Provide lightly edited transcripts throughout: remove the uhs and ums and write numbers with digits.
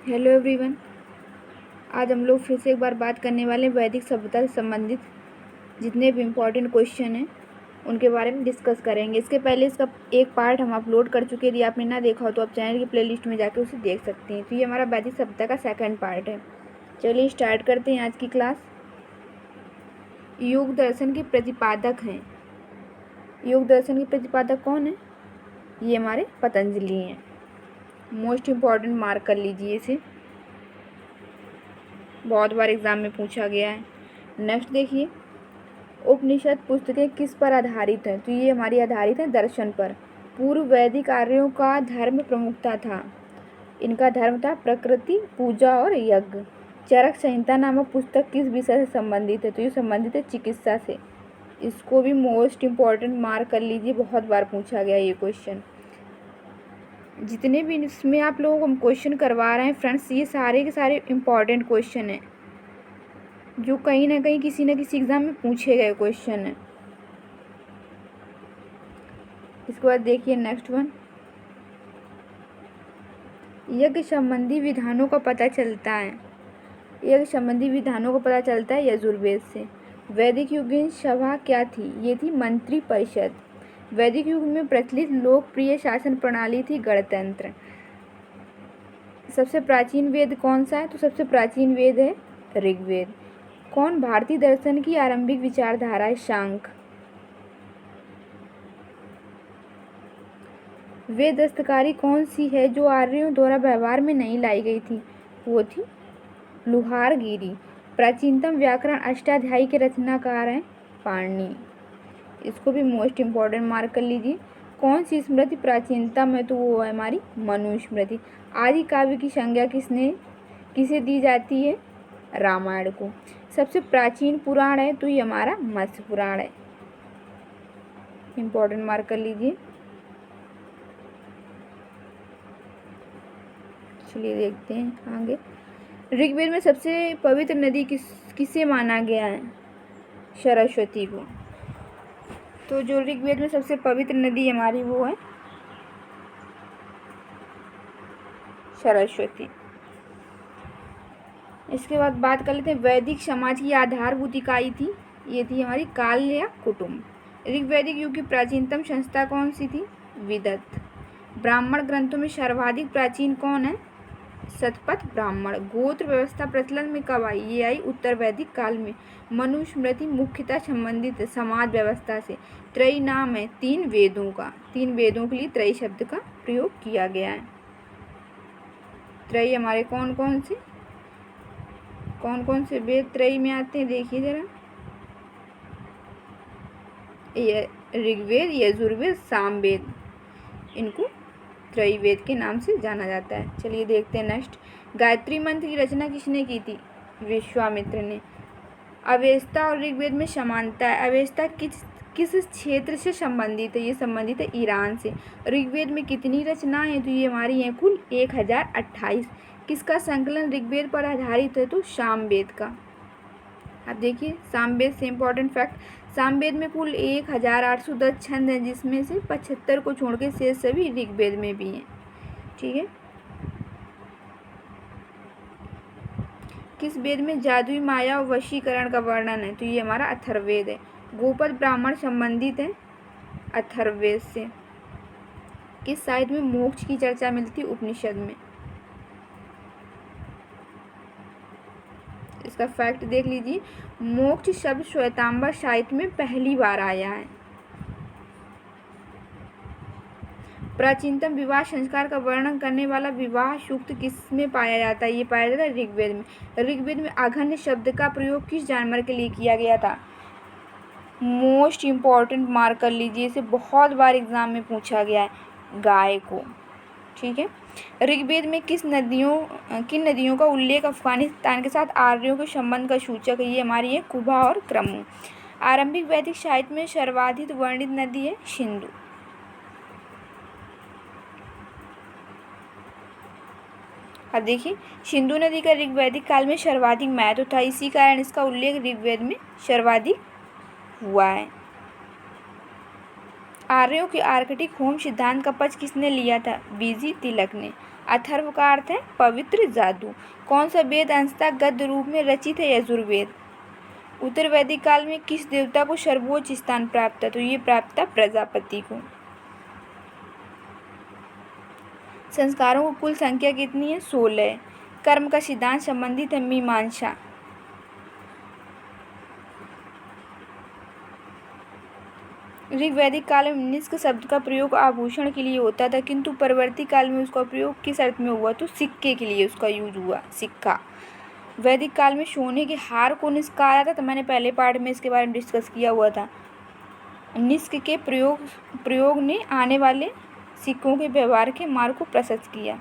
Hello everyone. आज हम लोग फिर से एक बार बात करने वाले हैं वैदिक सभ्यता से संबंधित जितने भी इम्पोर्टेंट क्वेश्चन हैं उनके बारे में डिस्कस करेंगे। इसके पहले इसका एक पार्ट हम अपलोड कर चुके हैं। यदि आपने ना देखा हो तो आप चैनल की प्लेलिस्ट में जाकर उसे देख सकते हैं। तो ये हमारा वैदिक सभ्यता का सेकंड पार्ट है। चलिए स्टार्ट करते हैं आज की क्लास। योग दर्शन के प्रतिपादक हैं। योग दर्शन के प्रतिपादक कौन है? ये हमारे पतंजलि हैं। मोस्ट इम्पॉर्टेंट मार्क कर लीजिए इसे, बहुत बार एग्जाम में पूछा गया है। नेक्स्ट देखिए, उपनिषद पुस्तकें किस पर आधारित हैं? तो ये हमारी आधारित है दर्शन पर। पूर्व वैदिक आर्यों का धर्म प्रमुखता था। इनका धर्म था प्रकृति पूजा और यज्ञ। चरक संहिता नामक पुस्तक किस विषय से संबंधित है? तो ये संबंधित है चिकित्सा से। इसको भी मोस्ट इम्पॉर्टेंट मार्क कर लीजिए, बहुत बार पूछा गया ये क्वेश्चन। जितने भी इसमें आप लोगों को हम क्वेश्चन करवा रहे हैं फ्रेंड्स, ये सारे के सारे इम्पॉर्टेंट क्वेश्चन हैं जो कहीं ना कहीं किसी न किसी एग्जाम में पूछे गए क्वेश्चन है। इसके बाद देखिए नेक्स्ट वन, यज्ञ संबंधी विधानों का पता चलता है। यज्ञ संबंधी विधानों का पता चलता है यजुर्वेद से। वैदिक युग में सभा क्या थी? ये थी मंत्री परिषद। वैदिक युग में प्रचलित लोकप्रिय शासन प्रणाली थी गणतंत्र। सबसे प्राचीन वेद कौन सा है? तो सबसे प्राचीन वेद है ऋग्वेद। कौन भारतीय दर्शन की आरंभिक विचारधारा है? सांख्य। वे दस्तकारी कौन सी है जो आर्यों द्वारा व्यवहार में नहीं लाई गई थी? वो थी लुहारगिरी। प्राचीनतम व्याकरण अष्टाध्यायी के रचनाकार हैं पाणिनि। इसको भी मोस्ट इम्पॉर्टेंट मार्क कर लीजिए। कौन सी स्मृति प्राचीनतम है? तो वो है हमारी मनुस्मृति। आदि काव्य की संज्ञा किसे दी जाती है? रामायण को। सबसे प्राचीन पुराण है तो ये हमारा मत्स्य पुराण है। इम्पोर्टेंट मार्क कर लीजिए। चलिए देखते हैं आगे। ऋग्वेद में सबसे पवित्र नदी किसे माना गया है? सरस्वती को। तो जो ऋग्वेद में सबसे पवित्र नदी हमारी वो है सरस्वती। इसके बाद बात कर लेते हैं वैदिक समाज की आधारभूत इकाई थी। ये थी हमारी काल्य या कुटुंब। ऋग्वैदिक युग की प्राचीनतम संस्था कौन सी थी? विदत। ब्राह्मण ग्रंथों में सर्वाधिक प्राचीन कौन है? शतपथ ब्राह्मण। गोत्र व्यवस्था प्रचलन में कब आई? ये आई उत्तर वैदिक काल में। मनुस्मृति मुख्यतः संबंधित है समाज व्यवस्था से। त्रयी नाम है तीन वेदों का। तीन वेदों के लिए त्रयी शब्द का प्रयोग किया गया है। त्रयी हमारे कौन कौन से वेद त्रयी में आते हैं? देखिए जरा, ऋग्वेद, यजुर्वेद, सामवेद, इनको त्रयी वेद के नाम से जाना जाता है। चलिए देखते हैं नेक्स्ट। गायत्री मंत्र की रचना किसने की थी? विश्वामित्र ने। अवेस्ता और ऋग्वेद में समानता है। अवेस्ता किस क्षेत्र से संबंधित है? ये संबंधित है ईरान से। ऋग्वेद में कितनी रचनाएं हैं? तो ये हमारी हैं कुल 1028। किसका संकलन ऋग्वेद पर आधारित है? तो सामवेद का। अब देखिए सामवेद से इम्पोर्टेंट फैक्ट, सामवेद में कुल 1810 छंद हैं जिसमें से 75 को छोड़ के शेष सभी ऋग्वेद में भी हैं। ठीक है। किस वेद में जादुई माया और वशीकरण का वर्णन है? तो ये हमारा अथर्ववेद है। गोपद ब्राह्मण संबंधित है अथर्ववेद से। किस साहित्य में मोक्ष की चर्चा मिलती? उपनिषद में। इसका फैक्ट देख लीजिए, मोक्ष शब्द श्वेतांबर साहित्य में पहली बार आया है। प्राचीनतम विवाह संस्कार का वर्णन करने वाला विवाह सूक्त किस में पाया जाता है? ये पाया जाता है ऋग्वेद में। ऋग्वेद में आघन्य शब्द का प्रयोग किस जानवर के लिए किया गया था? मोस्ट इम्पॉर्टेंट मार्क कर लीजिए, इसे बहुत बार एग्जाम में पूछा गया है, गाय को। ठीक है। ऋग्वेद में किन नदियों का उल्लेख अफगानिस्तान के साथ आर्यों के संबंध का सूचक है? ये हमारी है कुबा और क्रमु। आरंभिक वैदिक साहित्य में सर्वाधिक वर्णित नदी है सिंधु। अब देखिए, सिंधु नदी का ऋग्वैदिक काल में सर्वाधिक महत्व था, इसी कारण इसका उल्लेख ऋग्वेद में सर्वाधिक हुआ है। आर्यों के आर्कटिक होम सिद्धांत का पक्ष किसने लिया था? बीजी तिलक ने। अथर्व का अर्थ है पवित्र जादू। कौन सा वेद अंशतः गद्य रूप में रचित है? यजुर्वेद। उत्तर वैदिक काल में किस देवता को सर्वोच्च स्थान प्राप्त था? तो ये प्राप्त था प्रजापति को। संस्कारों की कुल संख्या कितनी है? 16। कर्म का सिद्धांत संबंधित है मीमांसा। ऋग्वैदिक काल में निष्क शब्द का प्रयोग आभूषण के लिए होता था, किंतु परवर्ती काल में उसका प्रयोग किस अर्थ में हुआ? तो सिक्के के लिए उसका यूज हुआ, सिक्का। वैदिक काल में सोने के हार को निष्क कहा जाता था। मैंने पहले पार्ट में इसके बारे में डिस्कस किया हुआ था। निष्क के प्रयोग ने आने वाले सिक्कों के व्यवहार के मार्ग को प्रशस्त किया।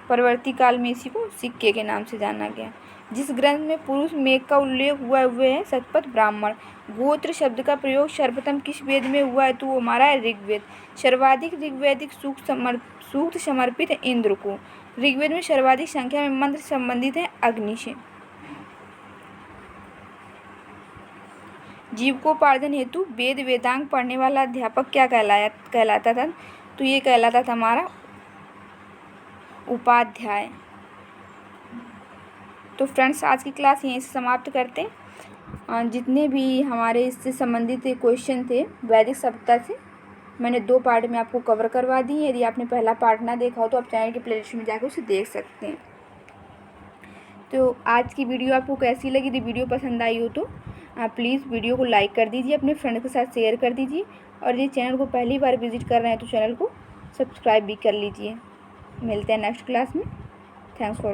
परवर्ती काल में इसी को सिक्के के नाम से जाना गया। जिस ग्रंथ में पुरुष मेघ का उल्लेख हुआ वे है शतपथ ब्राह्मण। गोत्र शब्द का प्रयोग सर्वप्रथम किस वेद में हुआ है? तो वो हमारा है ऋग्वेद। सर्वाधिक ऋग्वैदिक सूक्त समर्पित है इंद्र को। ऋग्वेद में सर्वाधिक संख्या में मंत्र संबंधित है अग्नि से। जीविकोपार्जन हेतु वेद वेदांग पढ़ने वाला अध्यापक क्या कहलाता था? तो ये कहलाता था हमारा उपाध्याय। तो फ्रेंड्स, आज की क्लास यहीं से समाप्त करते हैं। जितने भी हमारे इससे संबंधित क्वेश्चन थे वैदिक सभ्यता से, मैंने 2 पार्ट में आपको कवर करवा दी। यदि आपने पहला पार्ट ना देखा हो तो आप चैनल के प्लेलिस्ट में जाकर उसे देख सकते हैं। तो आज की वीडियो आपको कैसी लगी? यदि वीडियो पसंद आई हो तो आप प्लीज़ वीडियो को लाइक कर दीजिए, अपने फ्रेंड के साथ शेयर कर दीजिए, और यदि चैनल को पहली बार विजिट कर रहे हैं तो चैनल को सब्सक्राइब भी कर लीजिए। मिलते हैं नेक्स्ट क्लास में। Thanks for